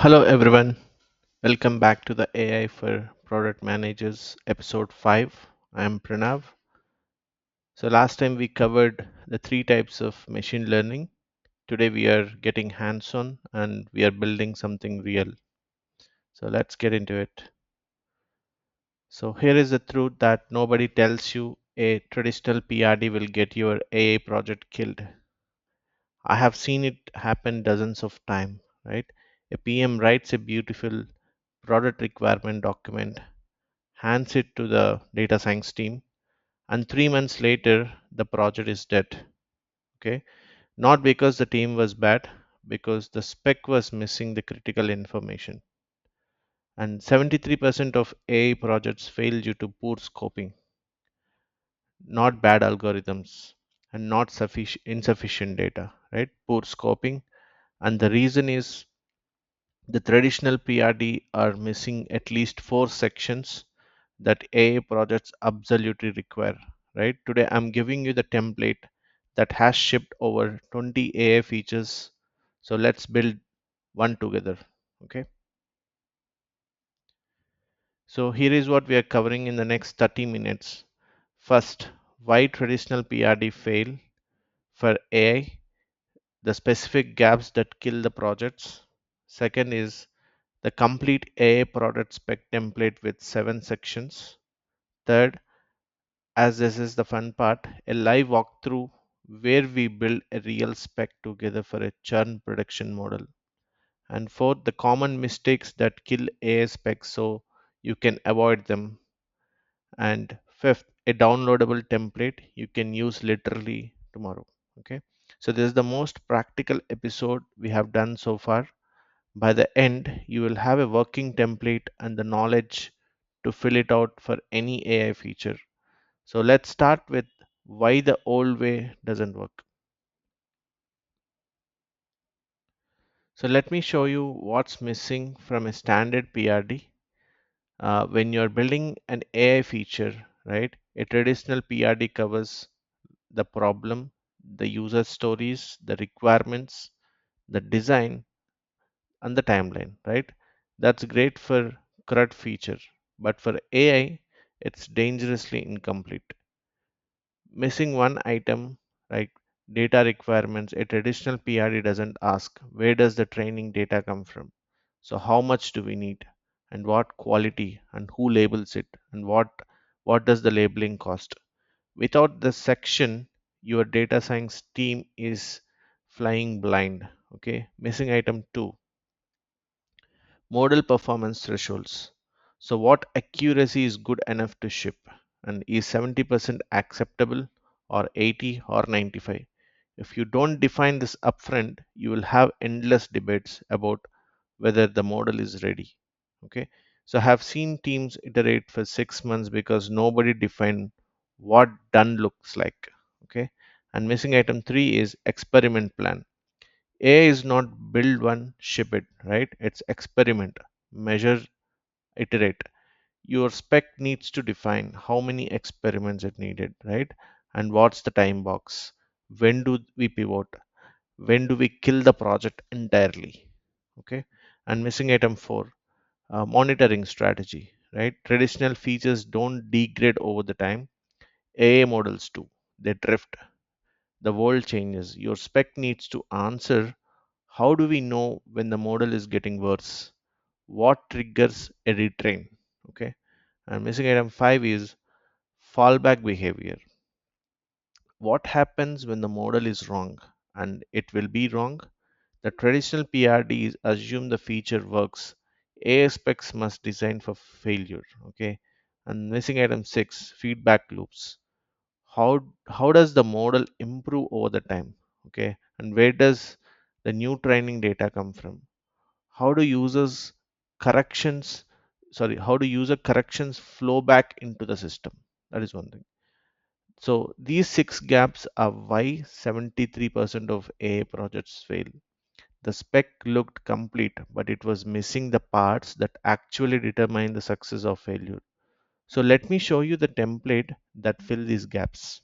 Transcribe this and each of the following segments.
Hello everyone, welcome back to the AI for Product Managers episode 5. I am Pranav. So last time we covered the three types of machine learning. Today we are getting hands-on and we are building something real. So let's get into it. So here is the truth that nobody tells you: a traditional PRD will get your AI project killed. I have seen it happen dozens of times, right? A PM writes a beautiful product requirement document, hands it to the data science team, and 3 months later the project is dead. Okay, not because the team was bad, because the spec was missing the critical information. And 73% of AI projects fail due to poor scoping, not bad algorithms, and not insufficient data, right? Poor scoping. And the reason is the traditional PRD are missing at least four sections that AI projects absolutely require, right? Today, I'm giving you the template that has shipped over 20 AI features. So let's build one together. Okay. So here is what we are covering in the next 30 minutes. First, why traditional PRD fail for AI, the specific gaps that kill the projects. Second is the complete AI product spec template with 7 sections. Third, as this is the fun part, a live walkthrough where we build a real spec together for a churn prediction model. And fourth, the common mistakes that kill AI specs so you can avoid them. And fifth, a downloadable template you can use literally tomorrow. Okay. So this is the most practical episode we have done so far. By the end, you will have a working template and the knowledge to fill it out for any AI feature. So let's start with why the old way doesn't work. So let me show you what's missing from a standard PRD. When you're building an AI feature, right? A traditional PRD covers the problem, the user stories, the requirements, the design, and the timeline, right? That's great for CRUD feature, but for AI, it's dangerously incomplete. Missing one item, like data requirements, a traditional PRD doesn't ask where does the training data come from. So how much do we need, and what quality, and who labels it, and what does the labeling cost. Without the section, your data science team is flying blind. Okay, missing item 2, model performance thresholds. So, what accuracy is good enough to ship? And is 70% acceptable, or 80 or 95? If you don't define this upfront, you will have endless debates about whether the model is ready. Okay. So, I have seen teams iterate for 6 months because nobody defined what done looks like. Okay. And missing item 3 is experiment plan. AI is not build one, ship it, right? It's experiment, measure, iterate. Your spec needs to define how many experiments it needed, right? And what's the time box? When do we pivot? When do we kill the project entirely? Okay. And missing item 4, monitoring strategy, right? Traditional features don't degrade over the time. AI models do. They drift. The world changes. Your spec needs to answer: how do we know when the model is getting worse? What triggers a retrain? Okay. And missing item 5 is fallback behavior. What happens when the model is wrong? And it will be wrong. The traditional PRDs assume the feature works. AI specs must design for failure. Okay. And missing item 6, feedback loops. How does the model improve over the time? Okay. And where does the new training data come from? How do how do user corrections flow back into the system? That is one thing. So these six gaps are why 73% of AI projects fail. The spec looked complete, but it was missing the parts that actually determine the success or failure. So let me show you the template that fill these gaps.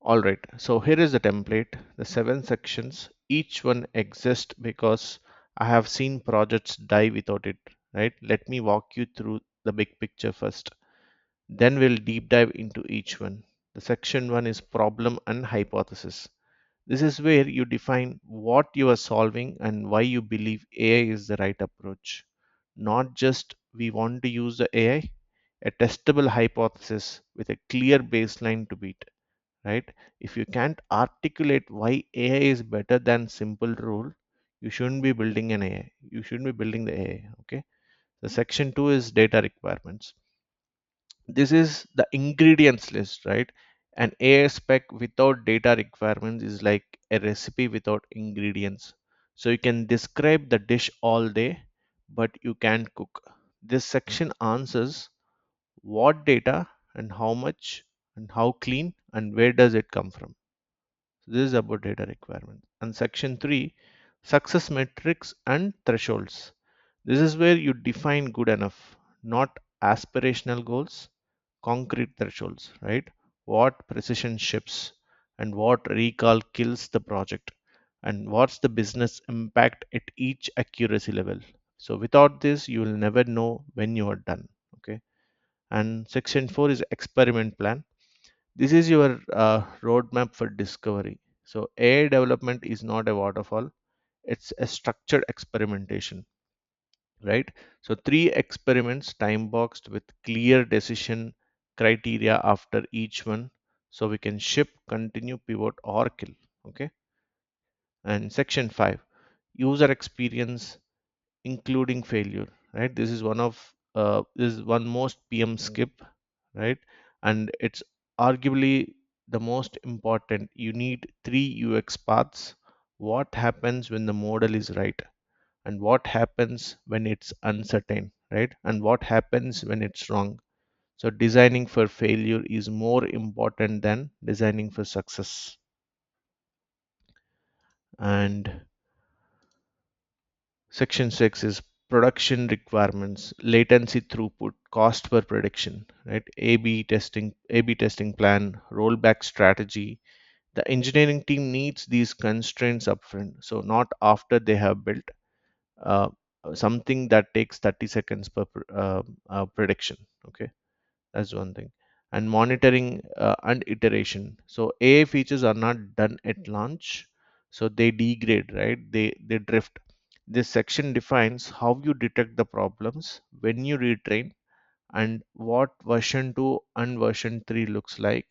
All right, so here is the template, the 7 sections. Each one exists because I have seen projects die without it, right? Let me walk you through the big picture first. Then we'll deep dive into each one. The section 1 is problem and hypothesis. This is where you define what you are solving and why you believe AI is the right approach. Not just we want to use the AI, a testable hypothesis with a clear baseline to beat, right? If you can't articulate why AI is better than simple rule, you shouldn't be building an AI. You shouldn't be building the AI. Okay. The section 2 is data requirements. This is the ingredients list, right? An AI spec without data requirements is like a recipe without ingredients. So you can describe the dish all day, but you can't cook. This section answers what data and how much and how clean and where does it come from. So this is about data requirement. And section 3, success metrics and thresholds. This is where you define good enough, not aspirational goals, concrete thresholds, right? What precision ships and what recall kills the project and what's the business impact at each accuracy level. So without this, you will never know when you are done. Okay. And section 4 is experiment plan. This is your roadmap for discovery. So AI development is not a waterfall, it's a structured experimentation, right? So 3 experiments time boxed with clear decision criteria after each one. So we can ship, continue, pivot, or kill. Okay. And section 5, user experience including failure, right? This is one most PM skip, right? And it's arguably the most important. You need 3 UX paths. What happens when the model is right, and what happens when it's uncertain, right? And what happens when it's wrong. So designing for failure is more important than designing for success. And section 6 is production requirements, latency throughput, cost per prediction, right? A/B testing plan, rollback strategy. The engineering team needs these constraints upfront, so not after they have built uh, something that takes 30 seconds per prediction. Okay, that's one thing. And monitoring and iteration. So AI features are not done at launch, so they degrade, right? They drift. This section defines how you detect the problems, when you retrain, and what version 2 and version 3 looks like,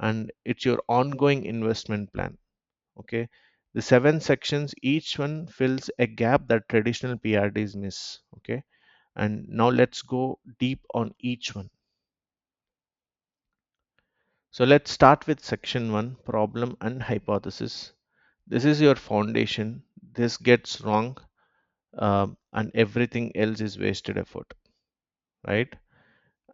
and it's your ongoing investment plan. Okay, the 7 sections, each one fills a gap that traditional PRDs miss. Okay, and now let's go deep on each one. So let's start with section 1, problem and hypothesis. This is your foundation. This gets wrong, and everything else is wasted effort, right?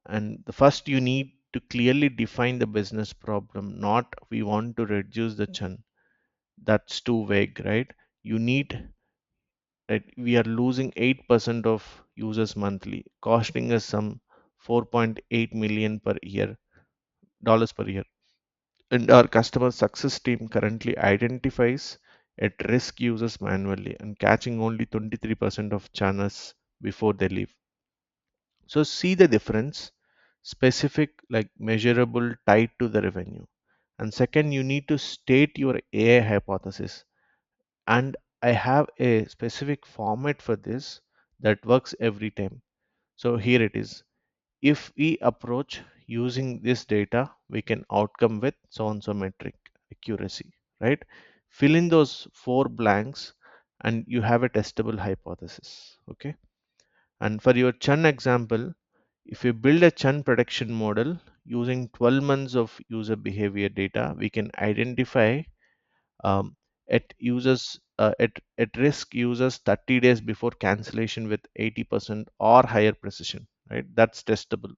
And the first, you need to clearly define the business problem, not we want to reduce the churn. That's too vague, right? You need that we are losing 8% of users monthly, costing us some 4.8 million per year, dollars per year. And our customer success team currently identifies at risk users manually and catching only 23% of churners before they leave. So see the difference, specific, like measurable, tied to the revenue. And second, you need to state your AI hypothesis. And I have a specific format for this that works every time. So here it is. If we approach using this data, we can outcome with so and so metric accuracy, right? Fill in those 4 blanks and you have a testable hypothesis. Okay. And for your churn example, if you build a churn prediction model using 12 months of user behavior data, we can identify um, at risk users 30 days before cancellation with 80% or higher precision, right? That's testable,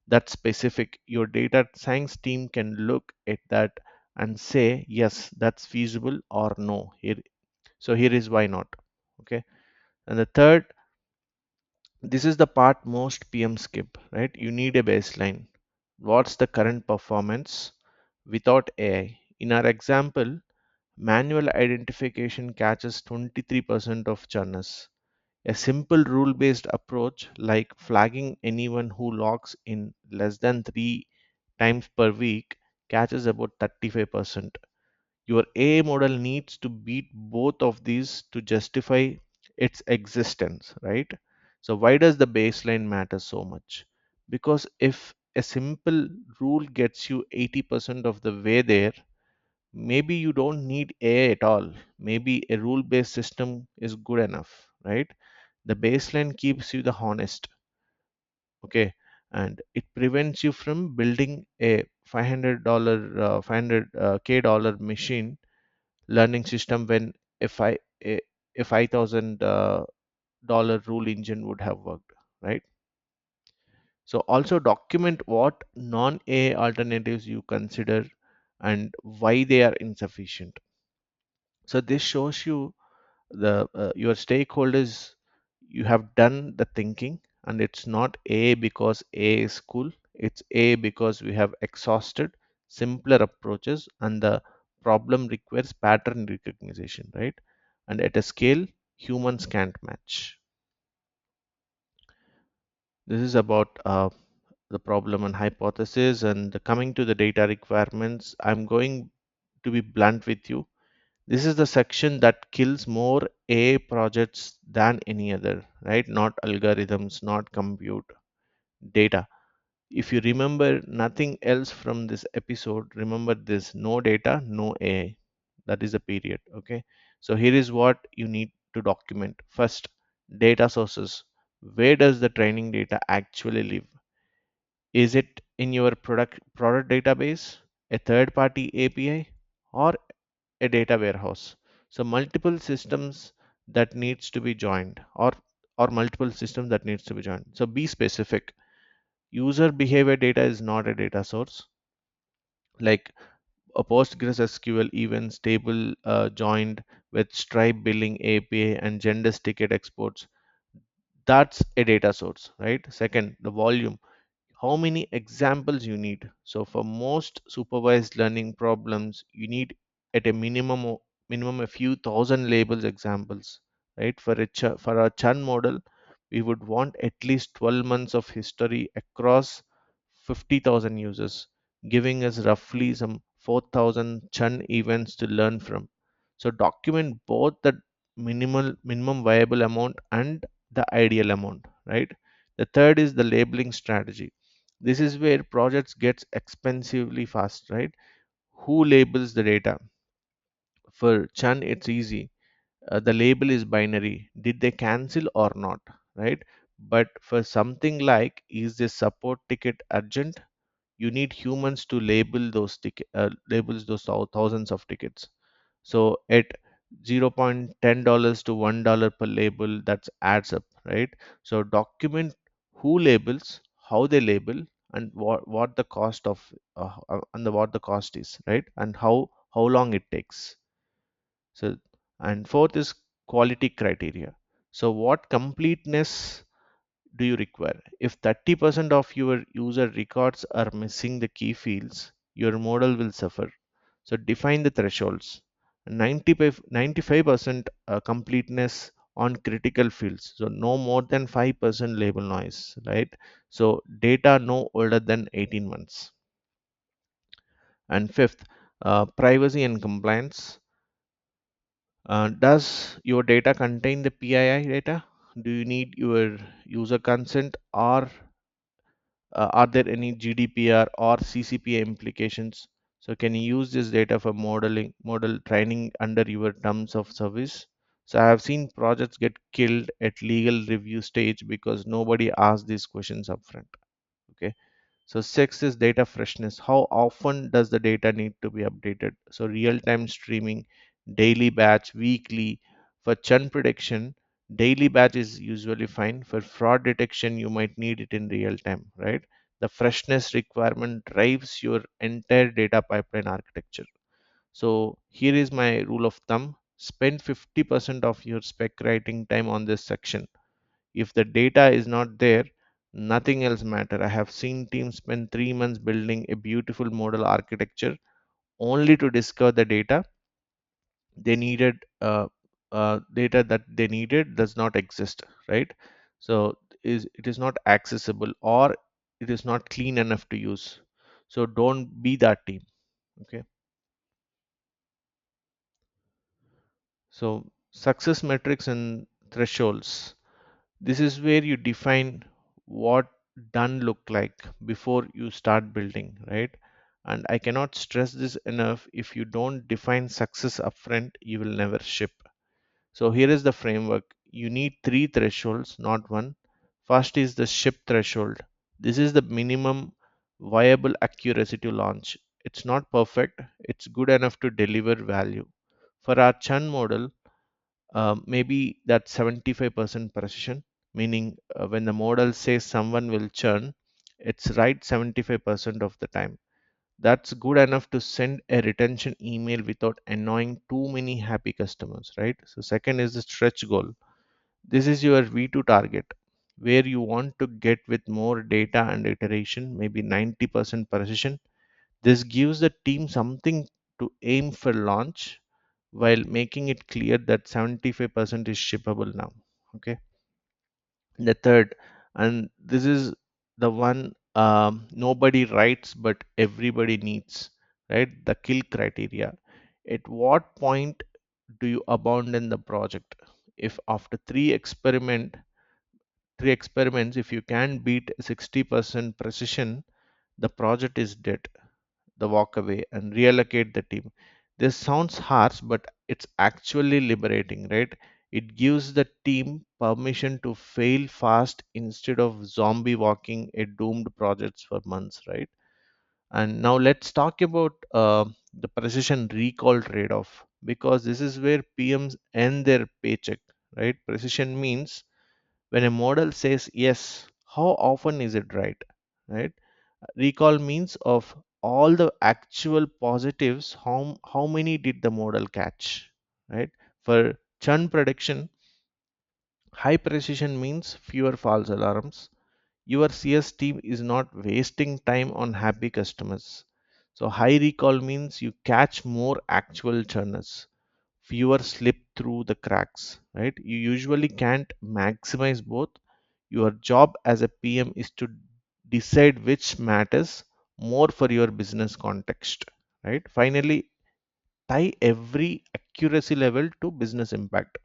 that's specific. Your data science team can look at that and say yes, that's feasible, or no, here, so here is why not. Okay. And the third, this is the part most PM skip, right? You need a baseline. What's the current performance without AI? In our example, manual identification catches 23% of churners. A simple rule based approach like flagging anyone who logs in less than 3 times per week catches about 35%. Your AI model needs to beat both of these to justify its existence, right? So, why does the baseline matter so much? Because if a simple rule gets you 80% of the way there, maybe you don't need AI at all. Maybe a rule based system is good enough, right? The baseline keeps you the honest, okay, and it prevents you from building a $500 $500k machine learning system when a $5,000 rule engine would have worked, right? So also document what non-AI alternatives you consider and why they are insufficient. So this shows you the your stakeholders you have done the thinking, and it's not A because A is cool, it's A because we have exhausted simpler approaches and the problem requires pattern recognition, right? And at a scale humans can't match. This is about the problem and hypothesis. And coming to the data requirements, I'm going to be blunt with you. This is the section that kills more AI projects than any other, right? Not algorithms, not compute, data. If you remember nothing else from this episode, remember this: no data, no AI. That is a period, okay? So here is what you need to document. First, data sources. Where does the training data actually live? Is it in your product database, a third party API, or a data warehouse? So multiple systems that needs to be joined, or multiple systems that needs to be joined. So be specific. User behavior data is not a data source. Like a PostgreSQL events table joined with Stripe billing API and Genders ticket exports. That's a data source, right? Second, the volume, how many examples you need. So for most supervised learning problems, you need at a minimum a few thousand labels examples, right? For a churn model, we would want at least 12 months of history across 50,000 users, giving us roughly some 4,000 churn events to learn from. So document both the minimum viable amount and the ideal amount, right? The third is the labeling strategy. This is where projects gets expensively fast, right? Who labels the data? For churn it's easy. The label is binary, did they cancel or not, right? But for something like, is this support ticket urgent, you need humans to labels those thousands of tickets. So at $0.10 to $1 per label, that adds up, right? So document who labels, how they label, and what the cost of what the cost is, right? And how long it takes. So, and fourth is quality criteria. So what completeness do you require? If 30% of your user records are missing the key fields, your model will suffer. So define the thresholds. 95% completeness on critical fields. So no more than 5% label noise, right? So data no older than 18 months. And fifth, privacy and compliance. Does your data contain the PII data? Do you need your user consent, or are there any GDPR or CCPA implications? So can you use this data for model training under your terms of service? So I have seen projects get killed at legal review stage because nobody asked these questions upfront. Okay. So six is data freshness. How often does the data need to be updated? So real-time streaming, daily batch, weekly. For churn prediction, daily batch is usually fine. For fraud detection, you might need it in real time, right? The freshness requirement drives your entire data pipeline architecture. So here is my rule of thumb. Spend 50% of your spec writing time on this section. If the data is not there, nothing else matter. I have seen teams spend 3 months building a beautiful model architecture only to discover the they needed data that they needed does not exist, right? So it is not accessible, or it is not clean enough to use. So don't be that team. Okay. So success metrics and thresholds. This is where you define what done look like before you start building, right? And I cannot stress this enough. If you don't define success upfront, you will never ship. So here is the framework. You need three thresholds, not one. First is the ship threshold. This is the minimum viable accuracy to launch. It's not perfect, it's good enough to deliver value. For our churn model, maybe that 75% precision, meaning when the model says someone will churn, it's right 75% of the time. That's good enough to send a retention email without annoying too many happy customers, right? So second is the stretch goal. This is your V2 target, where you want to get with more data and iteration, maybe 90% precision. This gives the team something to aim for launch while making it clear that 75% is shippable now. Okay. The third, and this is the one nobody writes but everybody needs, right? The kill criteria. At what point do you abandon the project? If after three experiments, if you can beat 60% precision, the project is dead. The walk away and reallocate the team. This sounds harsh, but it's actually liberating, right? It gives the team permission to fail fast instead of zombie walking a doomed projects for months, right? And now let's talk about the precision recall trade-off, because this is where PMs earn their paycheck, right? Precision means when a model says yes, how often is it right? Right? Recall means of all the actual positives, how many did the model catch, right? For churn prediction, high precision means fewer false alarms. Your CS team is not wasting time on happy customers. So high recall means you catch more actual churners, fewer slip through the cracks, right? You usually can't maximize both. Your job as a PM is to decide which matters more for your business context, right? Finally, tie every accuracy level to business impact.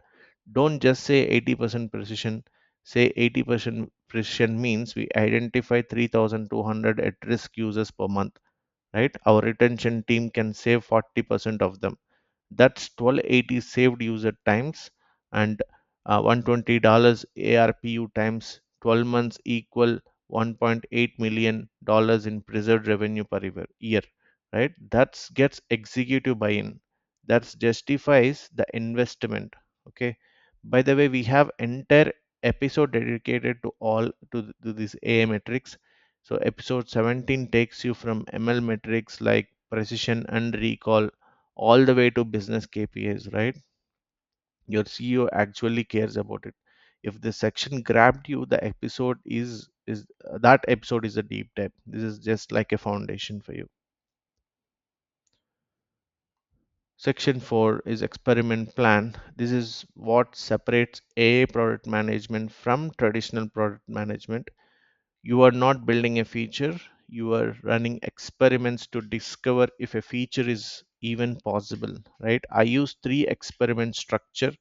Don't just say 80% precision. Say 80% precision means we identify 3,200 at risk users per month, right? Our retention team can save 40% of them. That's 1280 saved user times, and $120 ARPU times 12 months equal $1.8 million in preserved revenue per year, right? That gets executive buy-in. That justifies the investment. Okay. By the way, we have entire episode dedicated to to these AI metrics. So episode 17 takes you from ML metrics like precision and recall all the way to business KPIs, right? Your CEO actually cares about it. If the section grabbed you, the episode is that episode is a deep dive. This is just like a foundation for you. Section 4 is experiment plan. This is what separates AA product management from traditional product management. You are not building a feature, you are running experiments to discover if a feature is even possible, right? I use three experiment structure.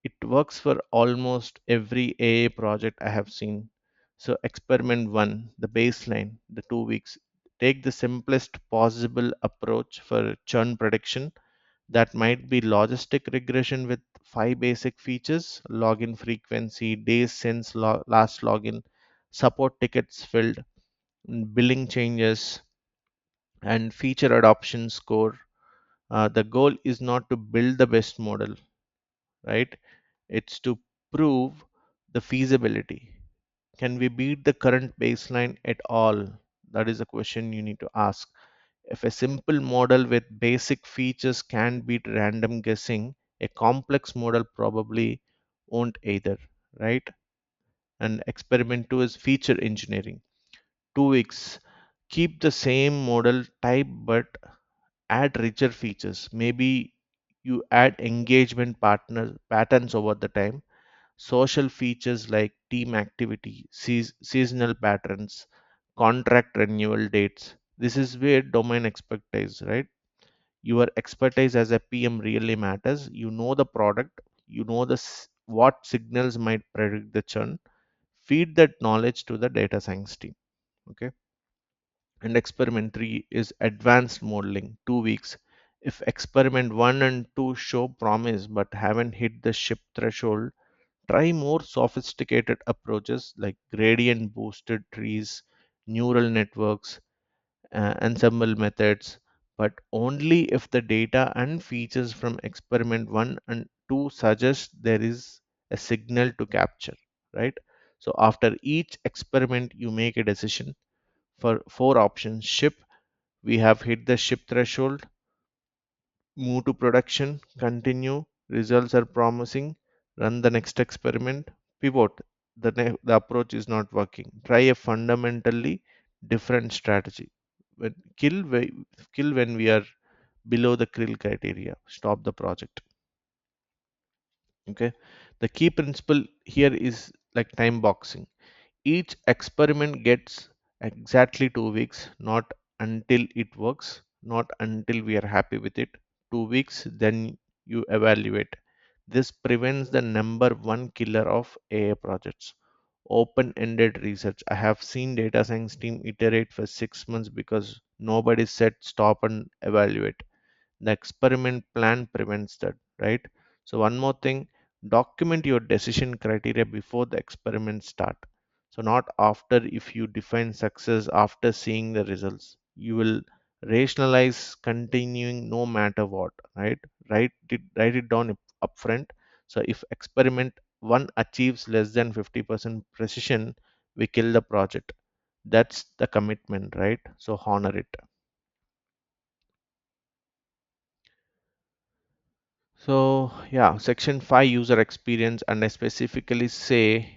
It works for almost every AA project I have seen. So experiment 1, the baseline, the 2 weeks. Take the simplest possible approach for churn prediction. That might be logistic regression with five basic features: login frequency, days since last login, support tickets filled, billing changes, and feature adoption score. The goal is not to build the best model, right? It's to prove the feasibility. Can we beat the current baseline at all? That is a question you need to ask. If a simple model with basic features can beat random guessing, a complex model probably won't either, right? And experiment 2 is feature engineering. 2 weeks. Keep the same model type but add richer features. Maybe you add engagement partner patterns over the time, social features like team activity, seasonal patterns, contract renewal dates. This is where domain expertise, right? Your expertise as a PM really matters. You know the product, you know what signals might predict the churn. Feed that knowledge to the data science team. Okay. And experiment 3 is advanced modeling, 2 weeks. If experiment 1 and 2 show promise but haven't hit the ship threshold, try more sophisticated approaches like gradient boosted trees, neural networks, ensemble methods, but only if the data and features from experiment 1 and 2 suggest there is a signal to capture, right? So after each experiment, you make a decision for four options: ship, we have hit the ship threshold; move to production; continue, results are promising; run the next experiment; pivot, the approach is not working. Try a fundamentally different strategy. When, kill when we are below the kill criteria. Stop the project. Okay. The key principle here is like time boxing. Each experiment gets exactly 2 weeks, not until it works, not until we are happy with it. 2 weeks, then you evaluate. This prevents the number one killer of AI projects: open ended research. I have seen data science team iterate for 6 months because nobody said stop and evaluate. The experiment plan prevents that, right? So one more thing, document your decision criteria before the experiment start, so not after. If you define success after seeing the results, you will rationalize continuing no matter what, right? Write it down upfront. So if experiment one achieves less than 50% precision, we kill the project. That's the commitment, right? So honor it. So, yeah, section 5, user experience, and I specifically say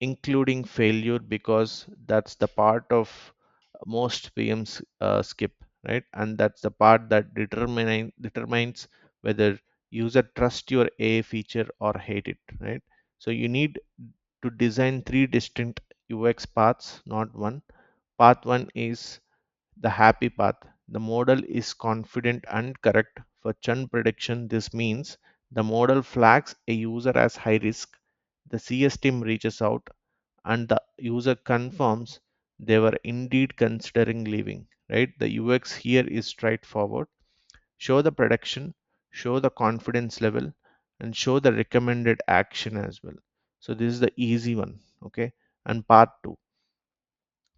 including failure because that's the part of most PMs skip, right? And that's the part that determines whether user trust your AI feature or hate it, right? So you need to design three distinct UX paths, not one. Path one is the happy path. The model is confident and correct. For churn prediction, this means the model flags a user as high risk. The CS team reaches out and the user confirms they were indeed considering leaving. Right? The UX here is straightforward. Show the prediction, show the confidence level, and show the recommended action as well. So this is the easy one. Okay. And part two,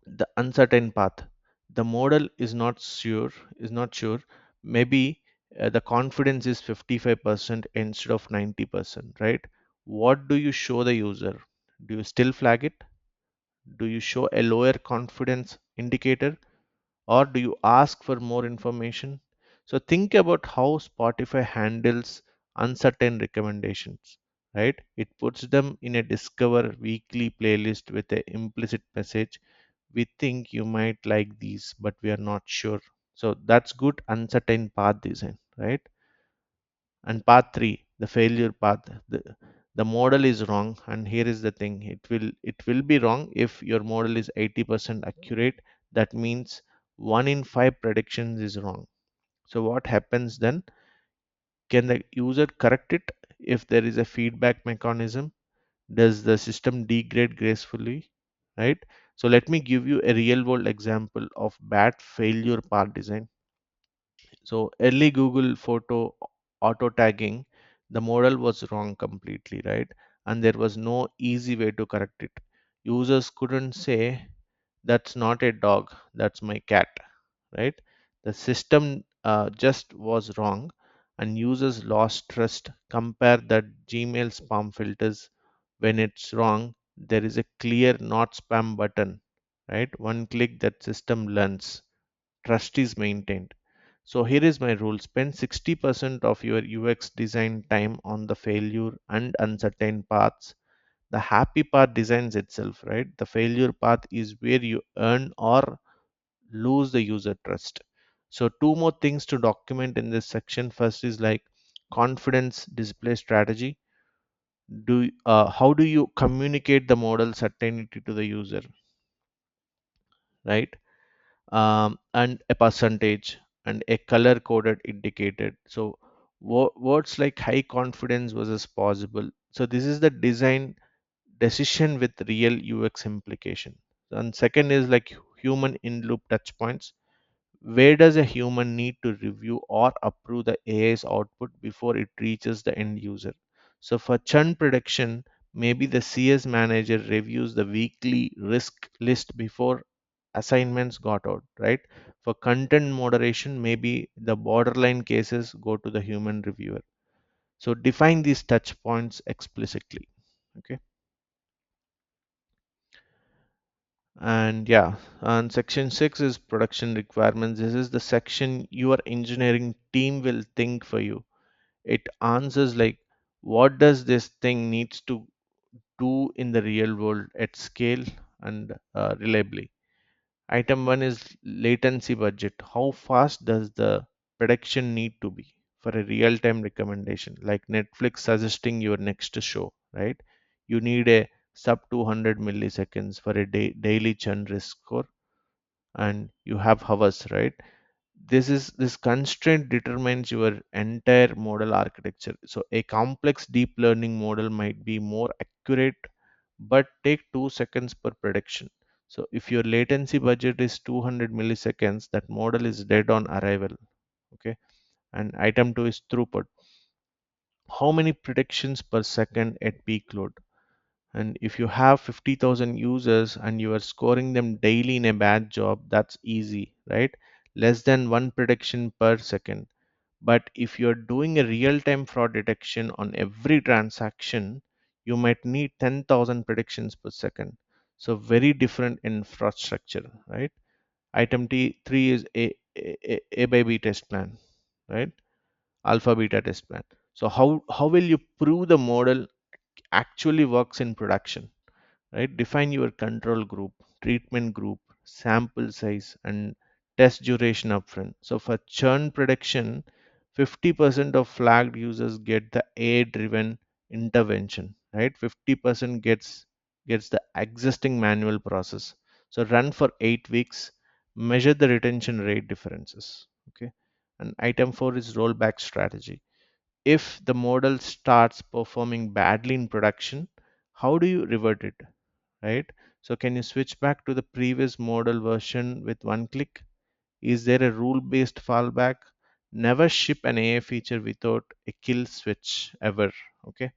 the uncertain path. The model is not sure. Maybe the confidence is 55% instead of 90%, right? What do you show the user? Do you still flag it? Do you show a lower confidence indicator, or do you ask for more information? So think about how Spotify handles uncertain recommendations, right? It puts them in a discover weekly playlist with an implicit message: we think you might like these, but we are not sure. So that's good uncertain path design, right? And path three, the failure path. The model is wrong, and here is the thing: it will be wrong if your model is 80% accurate. That means one in five predictions is wrong. So what happens then? Can the user correct it? If there is a feedback mechanism, does the system degrade gracefully, right? So let me give you a real world example of bad failure path design. So early Google photo auto tagging, the model was wrong completely, right? And there was no easy way to correct it. Users couldn't say that's not a dog, that's my cat, right? The system just was wrong, and users lost trust. Compare that Gmail spam filters. When it's wrong, there is a clear not spam button, right? One click, that system learns. Trust is maintained. So here is my rule: spend 60% of your UX design time on the failure and uncertain paths. The happy path designs itself, right? The failure path is where you earn or lose the user trust. So two more things to document in this section. First is like confidence display strategy. How do you communicate the model certainty to the user, right? And a percentage and a color coded indicated. So words like high confidence versus possible. So this is the design decision with real UX implication. And second is like human in loop touch points. Where does a human need to review or approve the AI's output before it reaches the end user? So for churn prediction, maybe the CS manager reviews the weekly risk list before assignments got out, right? For content moderation, maybe the borderline cases go to the human reviewer. So define these touch points explicitly. Okay. And yeah, and section 6 is production requirements. This is the section your engineering team will think for you. It answers like what does this thing needs to do in the real world at scale and reliably. Item 1 is latency budget. How fast does the prediction need to be for a real time recommendation, like Netflix suggesting your next show, right? You need a sub 200 milliseconds for a daily churn risk score, and you have hours, right? This constraint determines your entire model architecture. So a complex deep learning model might be more accurate but take 2 seconds per prediction. So if your latency budget is 200 milliseconds, that model is dead on arrival. Okay. And item 2 is throughput. How many predictions per second at peak load? And if you have 50,000 users and you are scoring them daily in a bad job, that's easy, right? Less than one prediction per second. But if you're doing a real time fraud detection on every transaction, you might need 10,000 predictions per second. So, very different infrastructure, right? Item T3 is A by B test plan, right? Alpha beta test plan. So, how will you prove the model actually works in production? Right? Define your control group, treatment group, sample size, and test duration upfront. So for churn prediction, 50% of flagged users get the AI driven intervention, right? 50% gets the existing manual process. So run for 8 weeks, measure the retention rate differences. Okay. And item 4 is rollback strategy. If the model starts performing badly in production, how do you revert it? Right? So can you switch back to the previous model version with one click? Is there a rule-based fallback? Never ship an AI feature without a kill switch ever. Okay.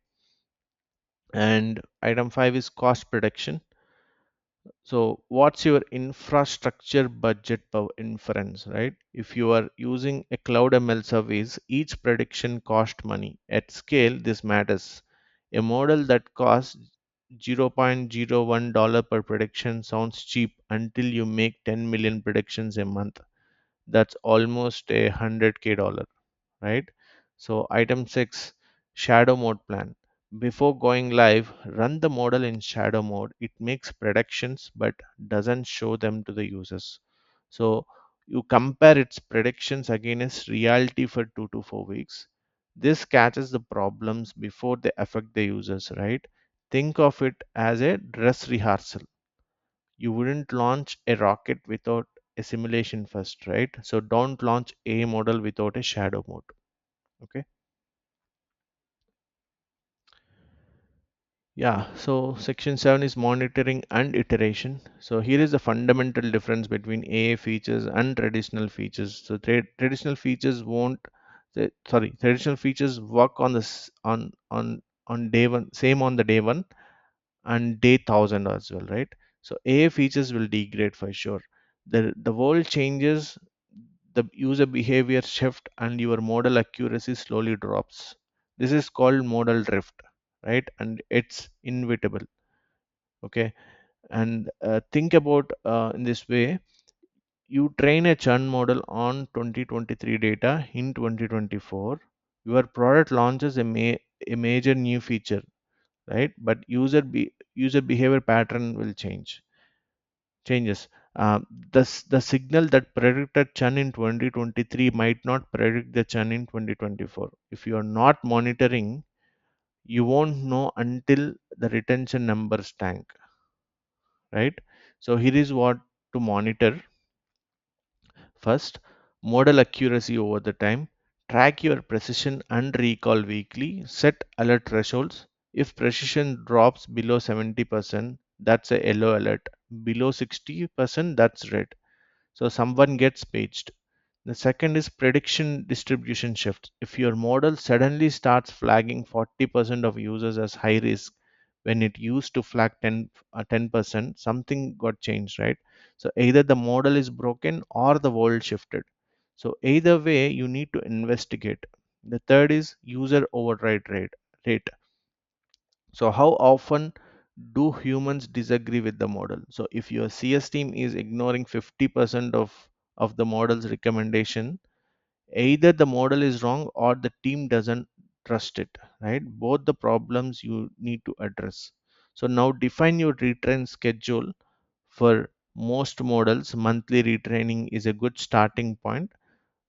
And item 5 is cost prediction. So what's your infrastructure budget per inference, right? If you are using a cloud ML service, each prediction cost money. At scale, this matters. A model that costs $0.01 per prediction sounds cheap until you make 10 million predictions a month. That's almost a 100K dollar, right? So item 6, shadow mode plan. Before going live, run the model in shadow mode. It makes predictions but doesn't show them to the users. So you compare its predictions against reality for 2 to 4 weeks. This catches the problems before they affect the users, right? Think of it as a dress rehearsal. You wouldn't launch a rocket without a simulation first, right? So don't launch a model without a shadow mode. Okay. Yeah, so section 7 is monitoring and iteration. So here is the fundamental difference between AI features and traditional features. So traditional features won't traditional features work on this on day one, same on the day one and day 1000 as well, right? So AI features will degrade for sure. The world changes, the user behavior shift, and your model accuracy slowly drops. This is called model drift, right? And it's inevitable. Okay. And think about in this way: you train a churn model on 2023 data in 2024. Your product launches a major new feature, right? But user behavior pattern will changes. Uh, the signal that predicted churn in 2023 might not predict the churn in 2024. If you are not monitoring, you won't know until the retention numbers tank, right? So here is what to monitor. First, model accuracy over the time. Track your precision and recall weekly. Set alert thresholds. If precision drops below 70%, that's a yellow alert. Below 60%, that's red. So someone gets paged. The second is prediction distribution shift. If your model suddenly starts flagging 40% of users as high risk when it used to flag 10%, something got changed, right? So either the model is broken or the world shifted. So either way, you need to investigate. The third is user override rate. So how often do humans disagree with the model? So if your CS team is ignoring 50% of the model's recommendation, either the model is wrong or the team doesn't trust it, right? Both the problems you need to address. So now define your retrain schedule. For most models, monthly retraining is a good starting point.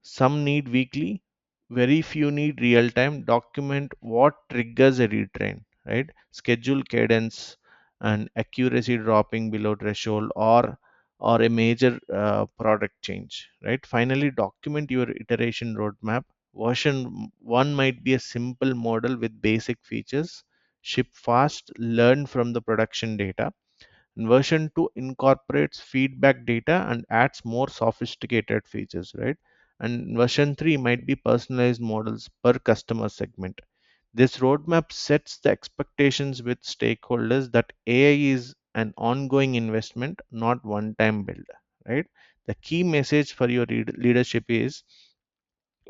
Some need weekly, very few need real time. Document what triggers a retrain, right? Schedule cadence and accuracy dropping below threshold, or a major product change, right? Finally, document your iteration roadmap. Version 1 might be a simple model with basic features. Ship fast, learn from the production data. And version 2 incorporates feedback data and adds more sophisticated features, right? And version 3 might be personalized models per customer segment. This roadmap sets the expectations with stakeholders that AI is an ongoing investment, not one time build, right? The key message for your leadership is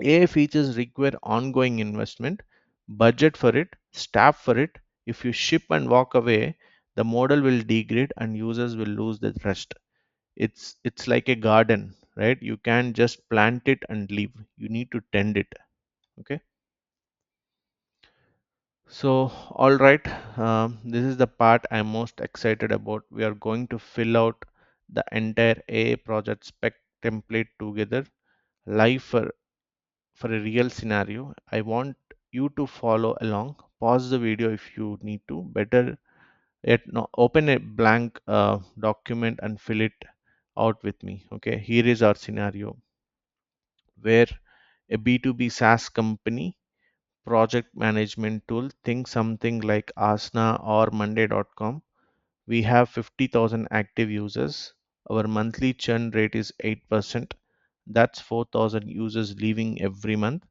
AI features require ongoing investment, budget for it, staff for it. If you ship and walk away, the model will degrade and users will lose the trust. It's like a garden, right? You can't just plant it and leave. You need to tend it. Okay. So, all right, this is the part I'm most excited about. We are going to fill out the entire AI project spec template together live for a real scenario. I want you to follow along. Pause the video if you need to. Better yet, no, open a blank document and fill it out with me. Okay, here is our scenario where a B2B SaaS company project management tool, think something like Asana or Monday.com. We have 50,000 active users. Our monthly churn rate is 8%. That's 4,000 users leaving every month.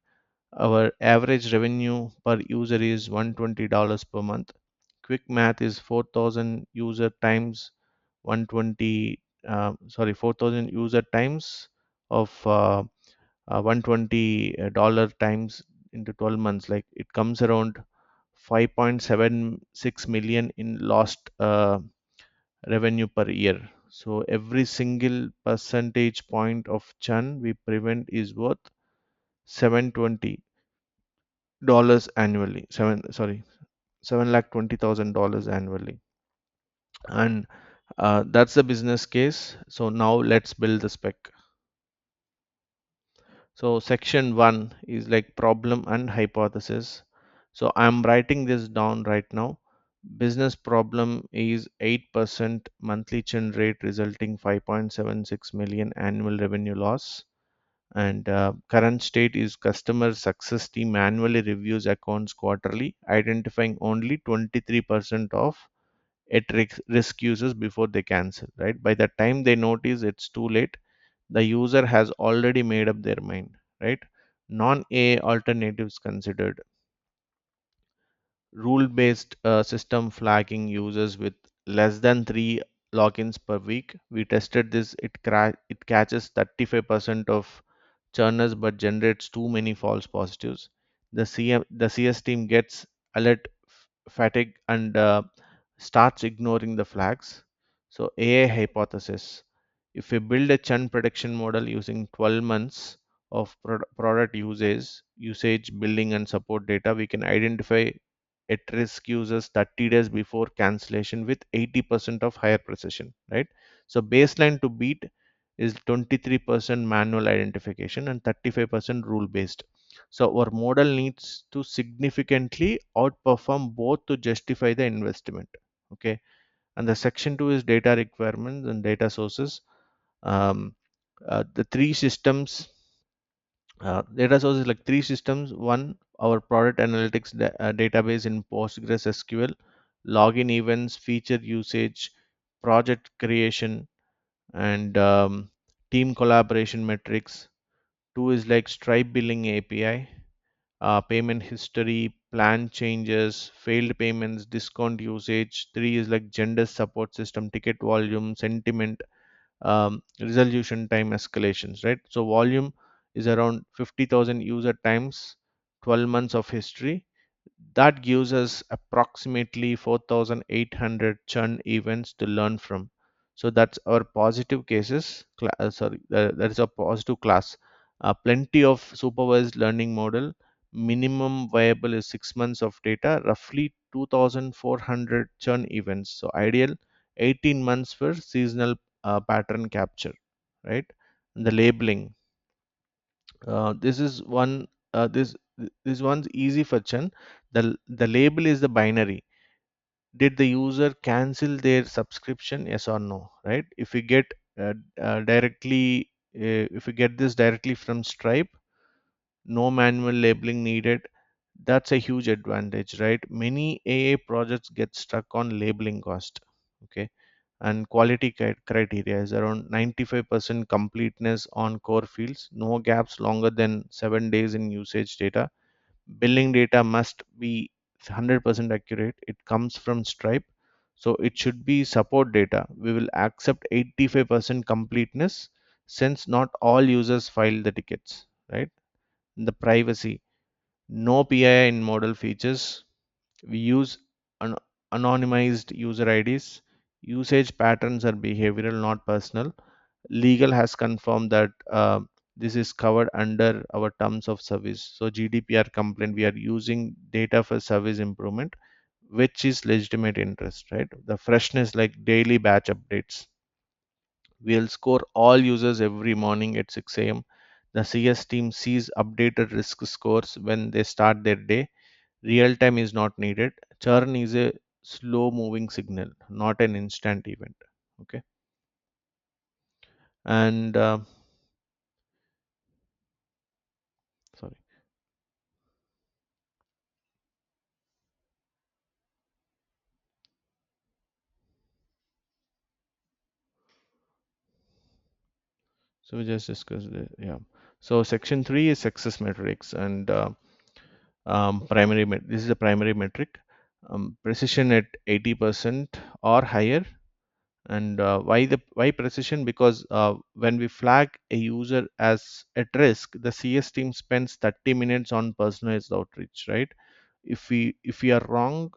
Our average revenue per user is $120 per month. Quick math is 4,000 user times 120, 4,000 user times of 120 dollar times into 12 months. Like it comes around 5.76 million in lost revenue per year. So every single percentage point of churn we prevent is worth 720 dollars annually. $720,000 annually. And that's the business case. So now let's build the spec. So section 1 is like problem and hypothesis. So I'm writing this down right now. Business problem is 8% monthly churn rate resulting 5.76 million annual revenue loss. And current state is customer success team manually reviews accounts quarterly, identifying only 23% of at risk users before they cancel, right? By the time they notice, it's too late. The user has already made up their mind, right? Non-A alternatives considered. Rule-based system flagging users with less than 3 logins per week. We tested this. It catches 35% of churners but generates too many false positives. The CS team gets alert fatigue and starts ignoring the flags. So AI hypothesis. If we build a churn prediction model using 12 months of product usage, billing and support data, we can identify at risk users 30 days before cancellation with 80% of higher precision, right? So baseline to beat is 23% manual identification and 35% rule based. So our model needs to significantly outperform both to justify the investment. Okay. And the section two is data requirements and data sources. Um, the three systems data sources like three systems. One, our product analytics database in Postgres SQL, login events, feature usage, project creation, and team collaboration metrics. Two is like Stripe billing API, payment history, plan changes, failed payments, discount usage. Three is like gender support system, ticket volume, sentiment, resolution time escalations, right? So volume is around 50,000 user times 12 months of history. That gives us approximately 4,800 churn events to learn from. So that's our positive cases. That is a positive class. Plenty of supervised learning model. Minimum viable is 6 months of data, roughly 2,400 churn events. So ideal 18 months for seasonal pattern capture, right? And the labeling. This is one. This one's easy for churn. The label is the binary. Did the user cancel their subscription? Yes or no, right? If we get directly, if we get this directly from Stripe, no manual labeling needed. That's a huge advantage, right? Many AA projects get stuck on labeling cost. Okay. And quality criteria is around 95% completeness on core fields, no gaps longer than 7 days in usage data. Billing data must be 100% accurate. It comes from Stripe, so it should be support data. We will accept 85% completeness since not all users file the tickets, right? The privacy, no PII in model features. We use an anonymized user IDs. Usage patterns are behavioral, not personal. Legal has confirmed that this is covered under our terms of service. So GDPR complaint, we are using data for service improvement, which is legitimate interest, right? The freshness, like daily batch updates. We'll score all users every morning at 6 a.m. The CS team sees updated risk scores when they start their day. Real time is not needed. Churn is a slow moving signal, not an instant event. Okay. And sorry. So we just discussed it. Yeah. So section three is success metrics and this is a primary metric. Precision at 80% or higher. And why precision? Because when we flag a user as at risk, the CS team spends 30 minutes on personalized outreach, right? If we are wrong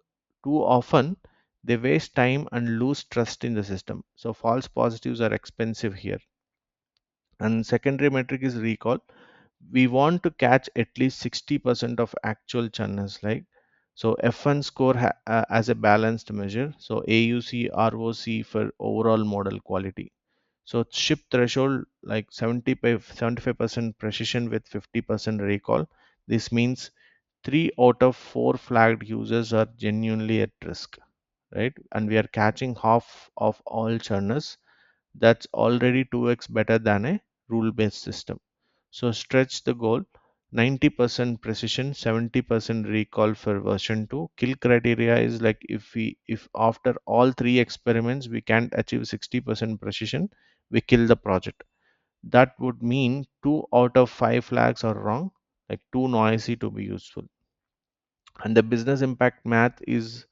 too often, they waste time and lose trust in the system. So false positives are expensive here. And secondary metric is recall. We want to catch at least 60% of actual churners, like so F1 score as a balanced measure, so AUC ROC for overall model quality. So ship threshold like 75% precision with 50% recall. This means 3 out of 4 flagged users are genuinely at risk, right? And we are catching half of all churners. That's already 2x better than a rule based system. So stretch the goal, 90% precision, 70% recall for version 2. Kill criteria is like if after all three experiments we can't achieve 60% precision, we kill the project. That would mean 2 out of 5 flags are wrong, like too noisy to be useful. And the business impact math is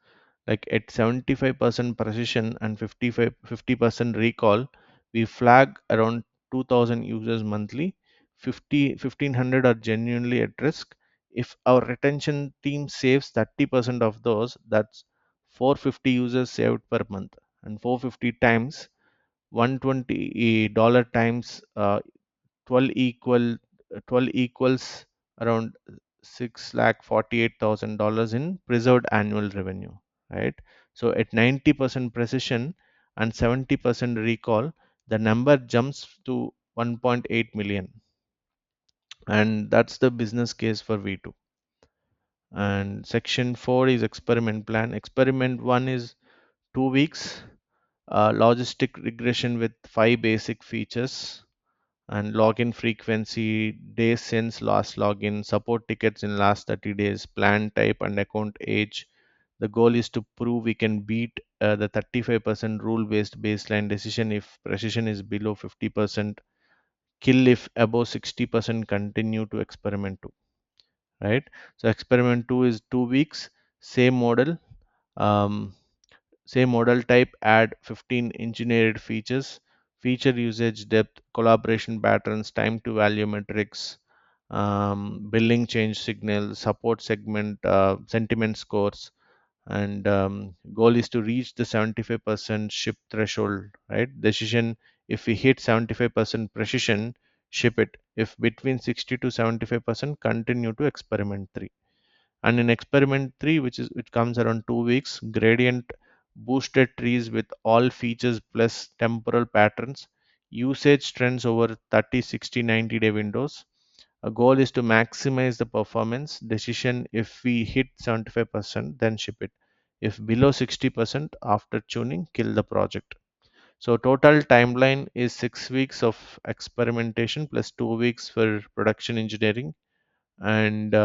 like at 75% precision and 50% recall, we flag around 2000 users monthly. 1500 are genuinely at risk. If our retention team saves 30% of those, that's 450 users saved per month. And 450 times $120 times 12 equals around $648,000 in preserved annual revenue, right? So at 90% precision and 70% recall, the number jumps to 1.8 million, and that's the business case for V2. And section 4 is experiment plan. Experiment 1 is 2 weeks, logistic regression with 5 basic features, and login frequency, days since last login, support tickets in last 30 days, plan type and account age. The goal is to prove we can beat the 35% rule based baseline decision if precision is below 50%, kill if above 60%, continue to experiment 2, right? So experiment 2 is 2 weeks, same model, um, same model type, add 15 engineered features, feature usage depth, collaboration patterns, time to value metrics, billing change signal, support segment, sentiment scores, and goal is to reach the 75% ship threshold, right? Decision, if we hit 75% precision, ship it. If between 60 to 75%, continue to experiment 3. And in experiment 3, which comes around 2 weeks, gradient boosted trees with all features plus temporal patterns, usage trends over 30, 60, 90-day windows. A goal is to maximize the performance. Decision, if we hit 75%, then ship it. If below 60% after tuning, kill the project. So total timeline is 6 weeks of experimentation plus 2 weeks for production engineering, and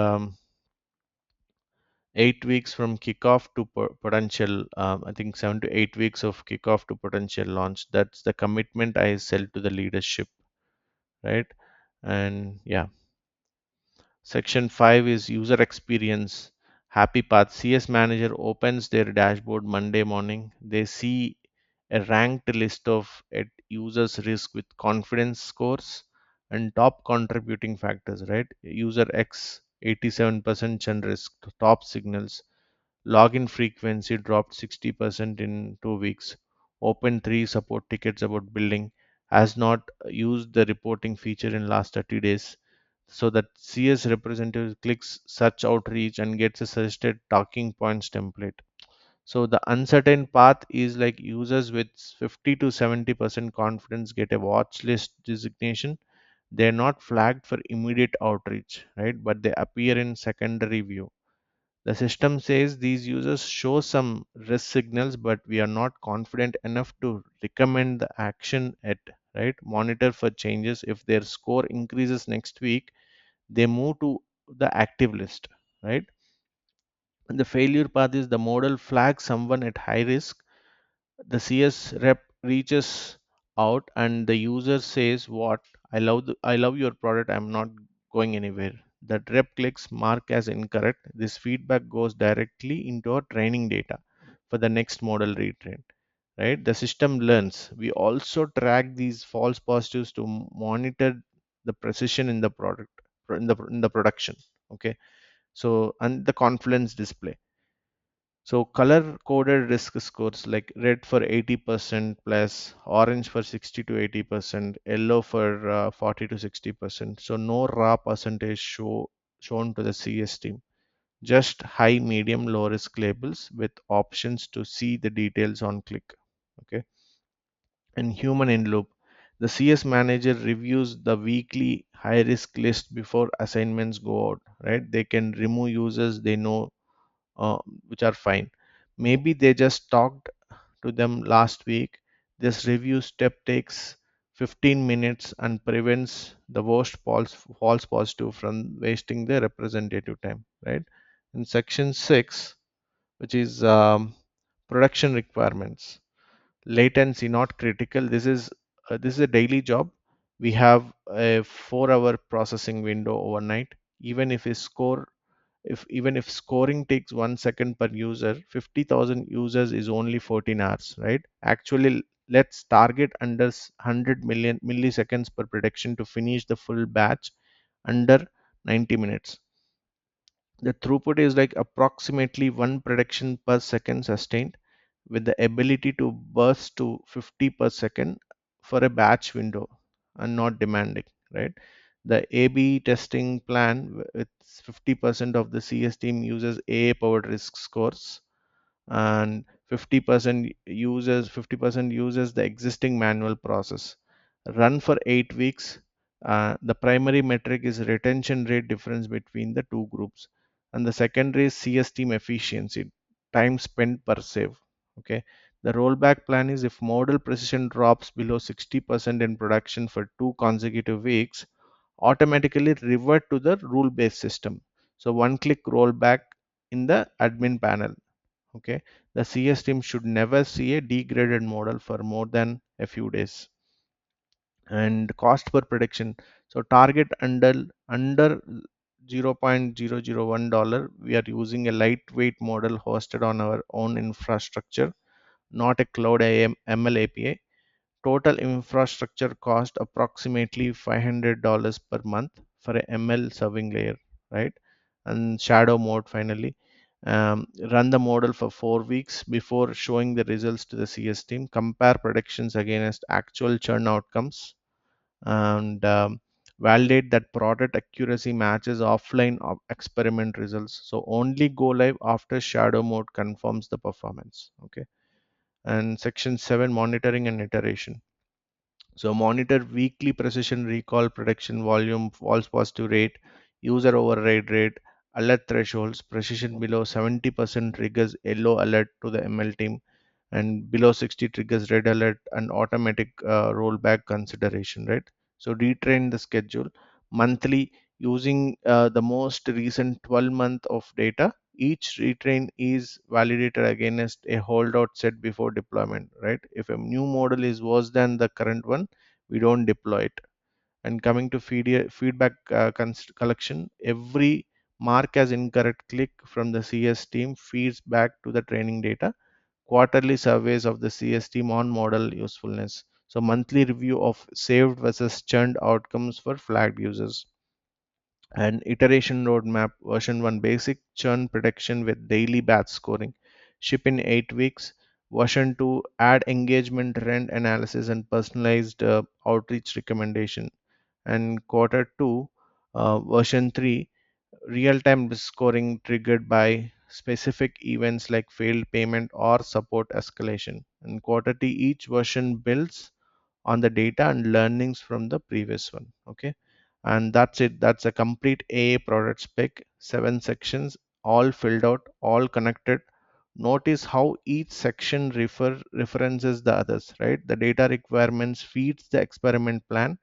8 weeks from kickoff to potential, I think 7 to 8 weeks of kickoff to potential launch. That's the commitment I sell to the leadership, right? And yeah, section 5 is user experience. Happy path. CS manager opens their dashboard Monday morning. They see a ranked list of users risk with confidence scores and top contributing factors, right? User X 87% churn risk, top signals. Login frequency dropped 60% in 2 weeks. Open 3 support tickets about building. Has not used the reporting feature in last 30 days. So that CS representative clicks search outreach and gets a suggested talking points template. So the uncertain path is like users with 50 to 70% confidence get a watch list designation. They're not flagged for immediate outreach, right? But they appear in secondary view. The system says these users show some risk signals, but we are not confident enough to recommend the action at, right? Monitor for changes. If their score increases next week, they move to the active list, right? And the failure path is the model flags someone at high risk. The CS rep reaches out and the user says, "What? I love your product. I'm not going anywhere." That rep clicks mark as incorrect. This feedback goes directly into our training data for the next model retrain. Right? The system learns. We also track these false positives to monitor the precision in the product in the production. Okay. So and the confidence display. So color coded risk scores like red for 80% plus, orange for 60 to 80%, yellow for 40 to 60%. So no raw percentage shown to the CS team. Just high, medium, low risk labels with options to see the details on click. Okay. And human in loop. The CS manager reviews the weekly high risk list before assignments go out, right? They can remove users they know, uh, which are fine. Maybe they just talked to them last week. This review step takes 15 minutes and prevents the worst false positive from wasting the representative time, right? In section 6, which is production requirements, latency not critical. This is a daily job. We have a 4-hour processing window overnight. Even if a score if even if scoring takes 1 second per user, 50,000 users is only 14 hours, right? Actually, let's target under 100 million milliseconds per prediction to finish the full batch under 90 minutes. The throughput is like approximately one prediction per second sustained, with the ability to burst to 50 per second for a batch window and not demanding, right? The A/B testing plan with 50% of the CS team uses AI powered risk scores, and 50% uses the existing manual process. Run for 8 weeks. The primary metric is retention rate difference between the two groups, and the secondary is CS team efficiency, time spent per save. Okay. The rollback plan is if model precision drops below 60% in production for 2 consecutive weeks, automatically revert to the rule based system. So one click rollback in the admin panel. Okay, the CS team should never see a degraded model for more than a few days. And cost per prediction, so target under $0.001. We are using a lightweight model hosted on our own infrastructure, not a cloud ML API. Total infrastructure cost approximately $500 per month for a ML serving layer, right? And shadow mode finally. Run the model for 4 weeks before showing the results to the CS team. Compare predictions against actual churn outcomes, and validate that product accuracy matches offline experiment results. So only go live after shadow mode confirms the performance. Okay. And section 7, monitoring and iteration. So monitor weekly precision recall, prediction volume, false positive rate, user override rate, alert thresholds. Precision below 70% triggers yellow alert to the ML team, and below 60 triggers red alert and automatic rollback consideration, right? So retrain the schedule monthly using the most recent 12 month of data. Each retrain is validated against a holdout set before deployment, right? If a new model is worse than the current one, we don't deploy it. And coming to feedback collection, every mark as incorrect click from the CS team feeds back to the training data. Quarterly surveys of the CS team on model usefulness. So monthly review of saved versus churned outcomes for flagged users. And iteration roadmap, version 1 basic churn prediction with daily batch scoring. Ship in 8 weeks. Version 2 add engagement trend analysis and personalized outreach recommendation. And quarter 2, version 3, real time scoring triggered by specific events like failed payment or support escalation. And quarter 3, each version builds on the data and learnings from the previous one. Okay. And that's it. That's a complete AA product spec, 7 sections, all filled out, all connected. Notice how each section references the others, right? The data requirements feeds the experiment plan,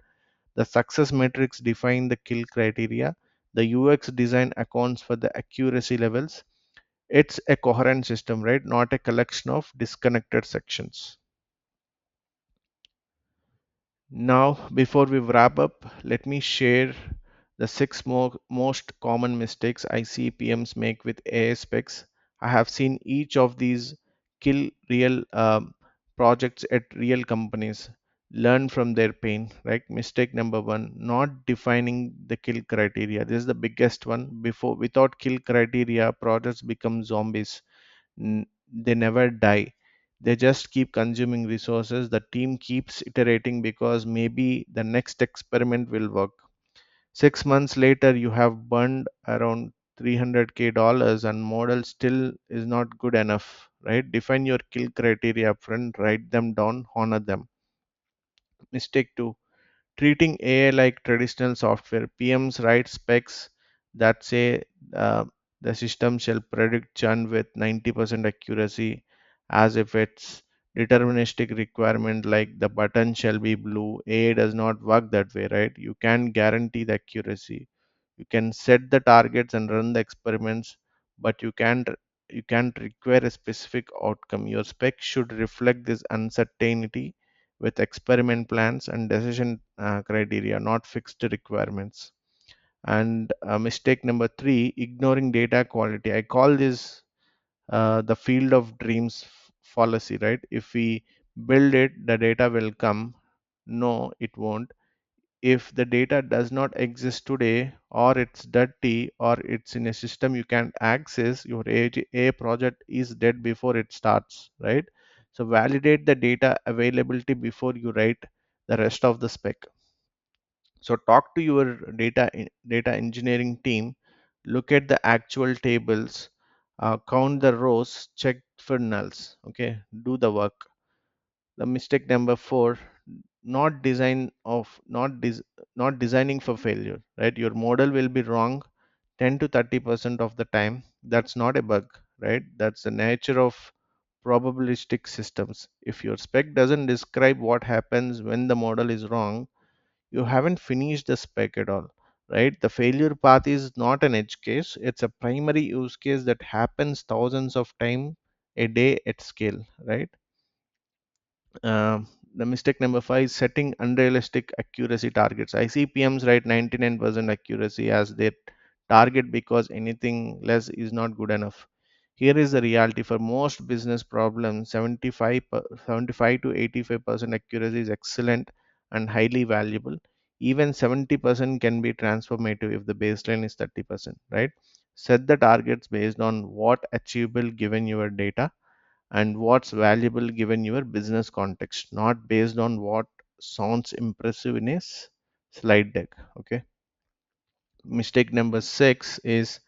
the success metrics define the kill criteria, the UX design accounts for the accuracy levels. It's a coherent system, right? Not a collection of disconnected sections. Now, before we wrap up, let me share the most common mistakes I see PMs make with AI specs. I have seen each of these kill real projects at real companies. Learn from their pain, right? Mistake number one, not defining the kill criteria. This is the biggest one. Without kill criteria, projects become zombies. They never die, they just keep consuming resources. The team keeps iterating because maybe the next experiment will work. 6 months later you have burned around 300k dollars and model still is not good enough, right? Define your kill criteria upfront, write them down, honor them. Mistake 2, treating AI like traditional software. PMs write specs that say uh, the system shall predict churn with 90% accuracy, as if it's deterministic requirement like the button shall be blue. AI does not work that way, right? You can guarantee the accuracy. You can set the targets and run the experiments, but you can't require a specific outcome. Your spec should reflect this uncertainty with experiment plans and decision criteria, not fixed requirements. And mistake number 3, ignoring data quality. I call this the field of dreams fallacy, right? If we build it, the data will come. No, it won't. If the data does not exist today, or it's dirty, or it's in a system you can't access, your A project is dead before it starts, right? So validate the data availability before you write the rest of the spec. So talk to your data engineering team, look at the actual tables, count the rows, check for nulls. Okay, do the work. The mistake number 4, not design of not des- not designing for failure, right? Your model will be wrong 10 to 30% of the time. That's not a bug, right? That's the nature of probabilistic systems. If your spec doesn't describe what happens when the model is wrong, you haven't finished the spec at all, right? The failure path is not an edge case, it's a primary use case that happens thousands of times a day at scale, right? The mistake number 5 is setting unrealistic accuracy targets. I see PMs write 99% accuracy as their target because anything less is not good enough. Here is the reality: for most business problems, 75 to 85% accuracy is excellent and highly valuable. Even 70% can be transformative if the baseline is 30%, right? Set the targets based on what achievable given your data and what's valuable given your business context, not based on what sounds impressive in a slide deck. Okay. Mistake number 6 is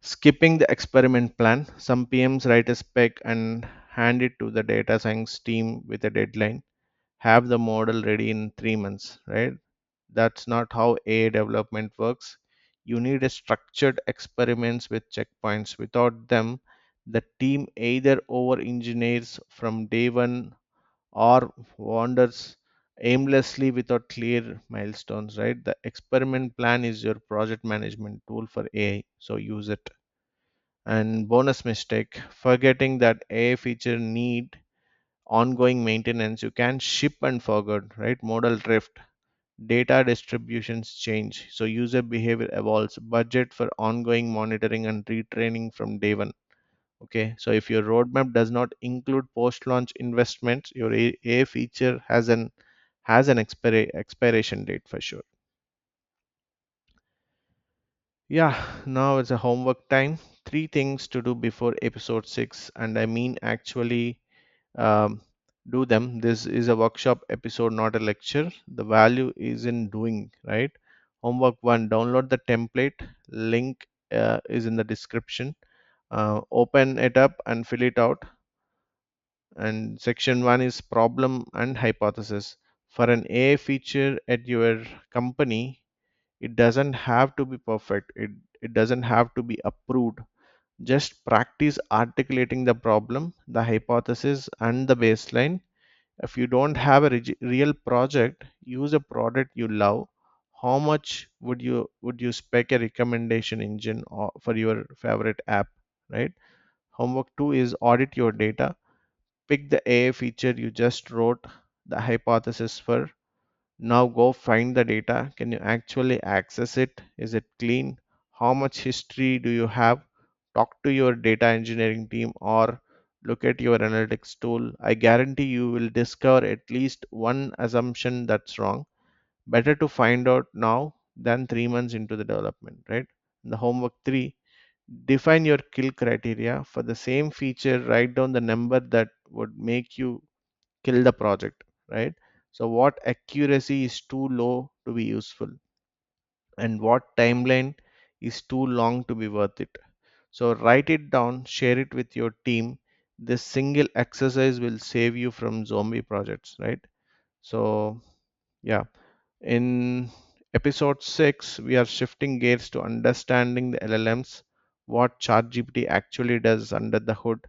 skipping the experiment plan. Some PMs write a spec and hand it to the data science team with a deadline. Have the model ready in 3 months, right? That's not how AI development works. You need a structured experiments with checkpoints. Without them, the team either over engineers from day one or wanders aimlessly without clear milestones, right? The experiment plan is your project management tool for AI, so use it. And bonus mistake, forgetting that AI feature need ongoing maintenance. You can ship and forget, right? Model drift, data distributions change, so user behavior evolves. Budget for ongoing monitoring and retraining from day one. Okay, so if your roadmap does not include post-launch investments, your A feature has an expiration date for sure. Yeah, now it's a homework time. Three things to do before episode 6, and I mean actually um, do them. This is a workshop episode, not a lecture. The value is in doing, right? Homework 1: download the template. Link is in the description. Open it up and fill it out. And section 1 is problem and hypothesis. For an AI feature at your company, it doesn't have to be perfect. It doesn't have to be approved. Just practice articulating the problem, the hypothesis, and the baseline. If you don't have a real project, use a product you love. How much would you spec a recommendation engine for your favorite app, right? Homework 2 is audit your data. Pick the AI feature you just wrote the hypothesis for. Now go find the data. Can you actually access it? Is it clean? How much history do you have? Talk to your data engineering team or look at your analytics tool. I guarantee you will discover at least one assumption that's wrong. Better to find out now than 3 months into the development, right? The homework 3: define your kill criteria. For the same feature, write down the number that would make you kill the project, right? So what accuracy is too low to be useful, and what timeline is too long to be worth it. So write it down, share it with your team. This single exercise will save you from zombie projects, right? So yeah, in episode 6 we are shifting gears to understanding the LLMs, what ChatGPT actually does under the hood.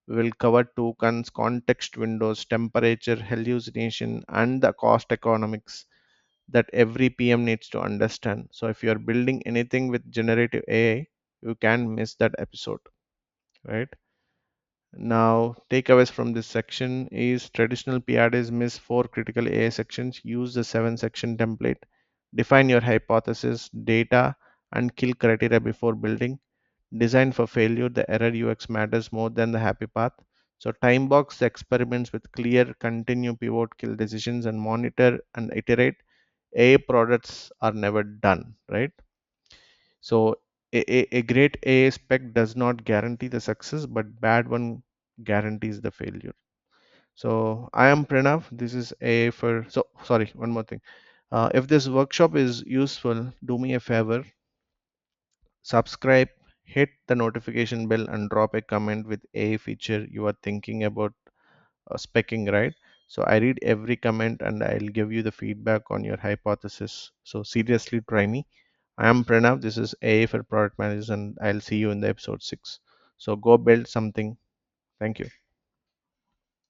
We will cover tokens, context windows, temperature, hallucination, and the cost economics that every PM needs to understand. So if you are building anything with generative AI, you can miss that episode, right? Now, takeaways from this section is traditional PRDs miss 4 critical AI sections. Use the 7 section template. Define your hypothesis, data, and kill criteria before building. Design for failure. The error UX matters more than the happy path. So time box the experiments with clear, continue, pivot, kill decisions, and monitor and iterate. AI products are never done, right? So a great AI spec does not guarantee the success, but bad one guarantees the failure. So I am Pranav. This is AI for. So sorry, one more thing. If this workshop is useful, do me a favor, subscribe, hit the notification bell, and drop a comment with a feature you are thinking about specking, right? So I read every comment and I'll give you the feedback on your hypothesis. So seriously, try me. I am Pranav. This is AI for Product Managers, and I'll see you in the episode 6. So go build something. Thank you.